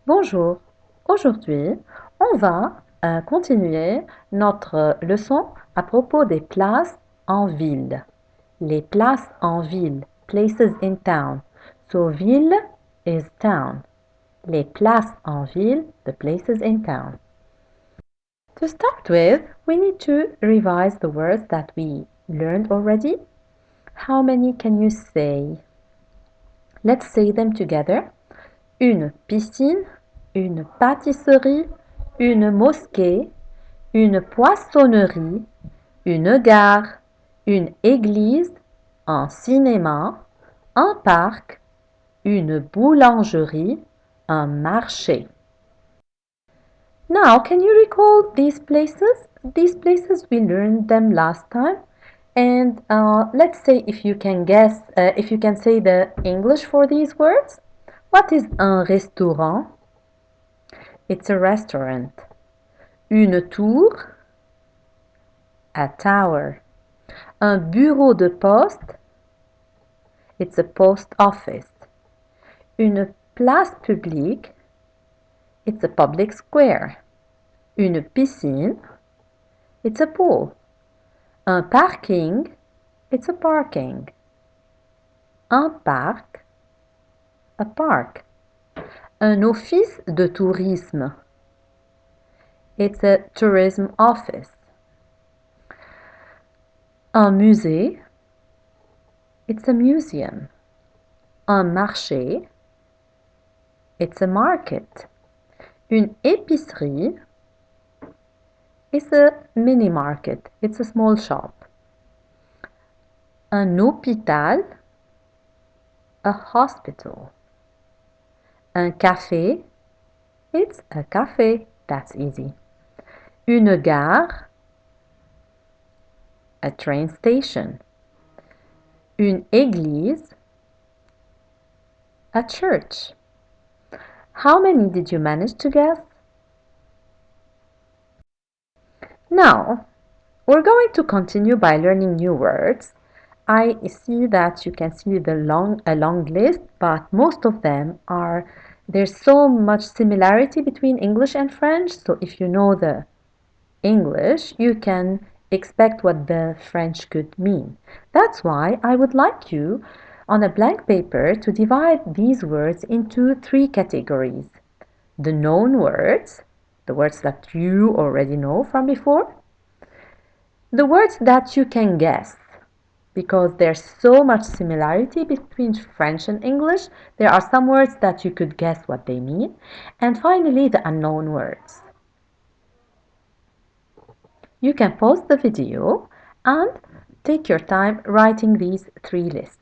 Bonjour, aujourd'hui on va continuer notre leçon à propos des places en ville. Les places en ville, places in town. So ville is town. Les places en ville, the places in town. To start with, we need to revise the words that we learned already. How many can you say? Let's say them together. Une piscine, une pâtisserie, une mosquée, une poissonnerie, une gare, une église, un cinéma, un parc, une boulangerie, un marché. Now, can you recall these places? These places we learned them last time. And let's say if you can guess, if you can say the English for these words. What is un restaurant? It's a restaurant. Une tour, a tower. Un bureau de poste, it's a post office. Une place publique, it's a public square. Une piscine, it's a pool. Un parking, it's a parking. Un parc, a park. Un office de tourisme, it's a tourism office. Un musée, it's a museum. Un marché, it's a market. Une épicerie, it's a mini market, it's a small shop. Un hôpital, a hospital. Un café, it's a cafe, that's easy. Une gare, a train station. Une église, a church. How many did you manage to guess? Now, we're going to continue by learning new words. I see that you can see a long list, but most of them are, there's so much similarity between English and French, so if you know the English, you can expect what the French could mean. That's why I would like you on a blank paper to divide these words into three categories. The known words, the words that you already know from before. The words that you can guess, because there's so much similarity between French and English, there are some words that you could guess what they mean. And finally, the unknown words. You can pause the video and take your time writing these three lists.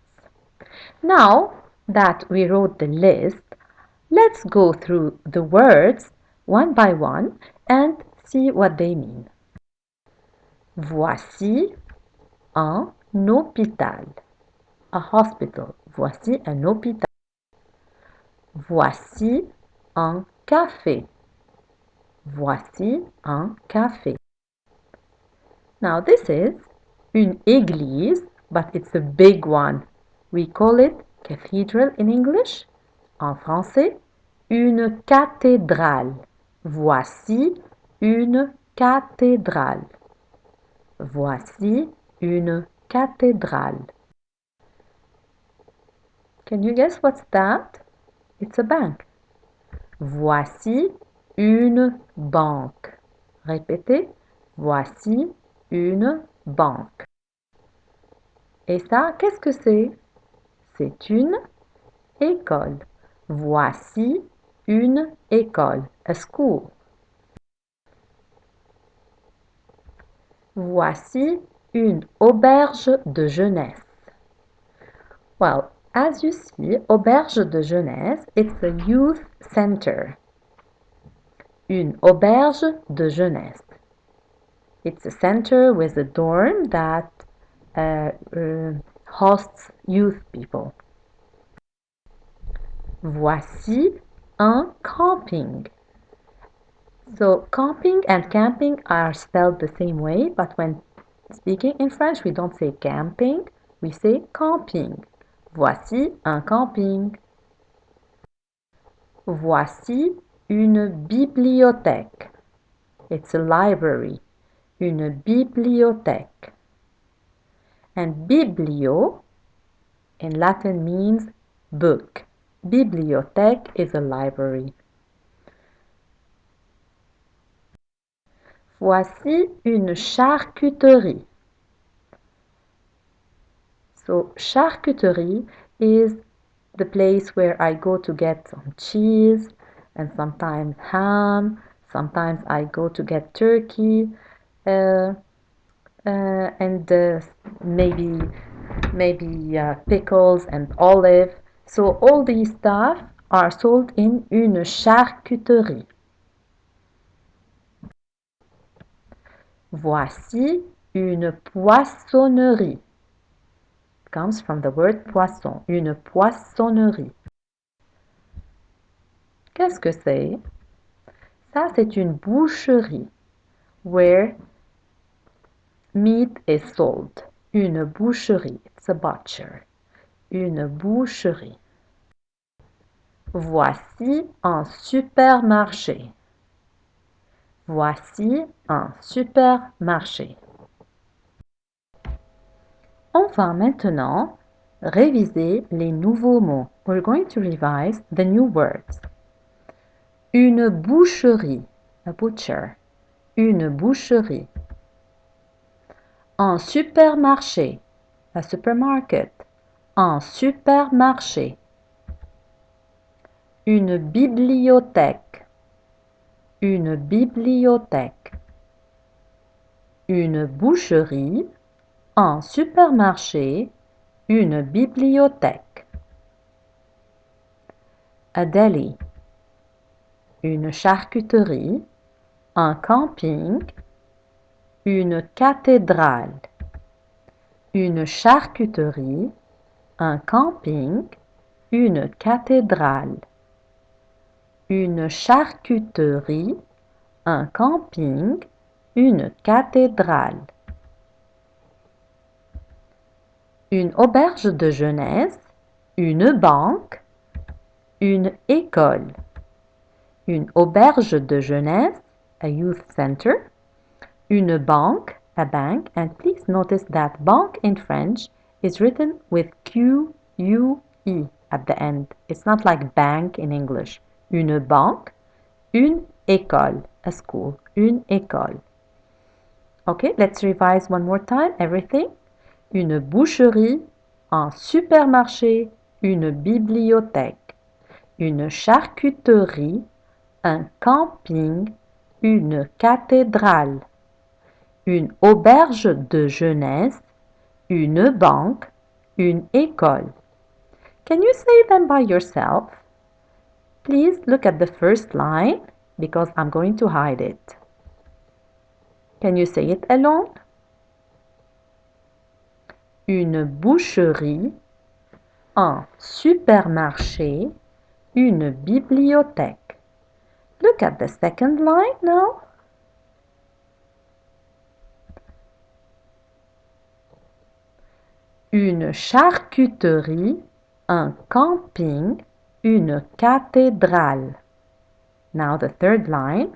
Now that we wrote the list, let's go through the words one by one and see what they mean. Voici un hôpital. A hospital. Voici un hôpital. Voici un café. Voici un café. Now this is une église, but it's a big one. We call it cathedral in English. En français, une cathédrale. Voici une cathédrale. Voici une cathédrale. Can you guess what's that? It's a bank. Voici une banque. Répétez. Voici une banque. Et ça, qu'est-ce que c'est? C'est une école. Voici une école. A school. Voici une auberge de jeunesse. Well, as you see, auberge de jeunesse, it's a youth center. Une auberge de jeunesse. It's a center with a dorm that hosts youth people. Voici un camping. So camping and camping are spelled the same way, but when speaking in French, we don't say camping, we say camping. Voici un camping. Voici Une bibliothèque. It's a library. Une bibliothèque. And biblio in Latin means book. Bibliothèque is a library. Voici une charcuterie. So charcuterie is the place where I go to get some cheese and sometimes ham. Sometimes I go to get turkey and maybe pickles and olive. So all these stuff are sold in une charcuterie. Voici une poissonnerie. It comes from the word poisson. Une poissonnerie. Qu'est-ce que c'est? Ça, c'est une boucherie where meat is sold. Une boucherie. It's a butcher. Une boucherie. Voici un supermarché. Voici un supermarché. On va maintenant réviser les nouveaux mots. We're going to revise the new words. Une boucherie, a butcher. Une boucherie. Un supermarché, a supermarket. Un supermarché. Une bibliothèque. Une bibliothèque. Une boucherie. Un supermarché. Une bibliothèque. A deli. Une charcuterie. Un camping. Une cathédrale. Une charcuterie. Un camping. Une cathédrale. Une charcuterie. Un camping. Une cathédrale. Une auberge de jeunesse. Une banque. Une école. Une auberge de jeunesse, a youth center. Une banque, a bank, and please notice that bank in French is written with Q-U-E at the end. It's not like bank in English. Une banque, une école, a school, une école. Okay, let's revise one more time everything. Une boucherie, un supermarché, une bibliothèque, une charcuterie, un camping, une cathédrale, une auberge de jeunesse, une banque, une école. Can you say them by yourself? Please look at the first line because I'm going to hide it. Can you say it alone? Une boucherie, un supermarché, une bibliothèque. Look at the second line now. Une charcuterie, un camping, une cathédrale. Now the third line.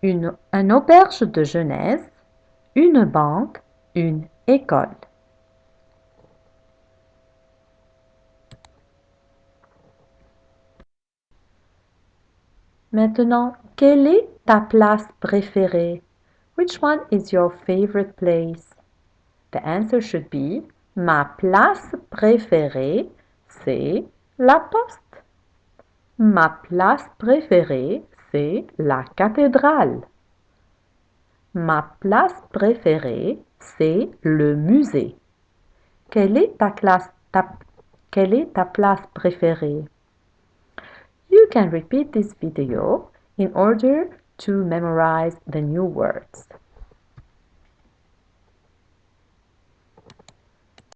Une auberge de jeunesse, une banque, une école. Maintenant, quelle est ta place préférée? Which one is your favorite place? The answer should be ma place préférée, c'est la poste. Ma place préférée, c'est la cathédrale. Ma place préférée, c'est le musée. Quelle est quelle est ta place préférée? You can repeat this video in order to memorize the new words.